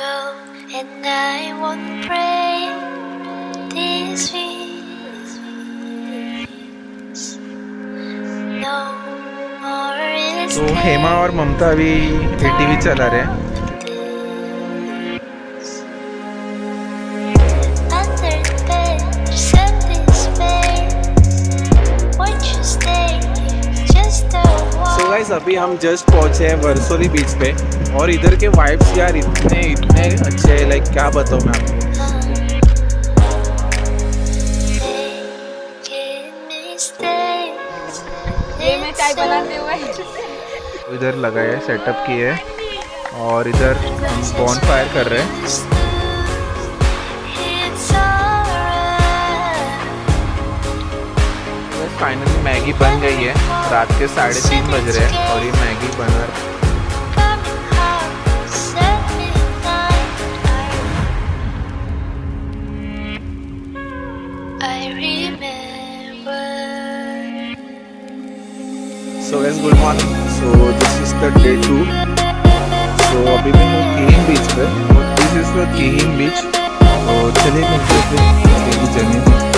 go, and I won't break these wings. No more is तो हेमा और ममता अभी ATV चला रहे हैं. under the bed, there's empty space. Won't you stay just a while? So guys अभी हम just पहुंचे हैं वर्सोली बीच पे और इधर के वाइब्स यार इतने अच्छे हैं, लाइक क्या बताऊं मैं आपको. ये मैं चाय बनाते हुए इधर लगा है, सेटअप किए है और इधर हम बॉन फायर कर रहे हैं. फाइनली मैगी बन गई है. रात के 3:30 बज रहे हैं और ये मैगी बन रहा है. So guys, good morning. So this is the day 2. So अभी मैं हूँ किहिम बीच पे और this is the किहिम बीच. तो चलिए मिलते हैं फिर आगे की जर्नी में.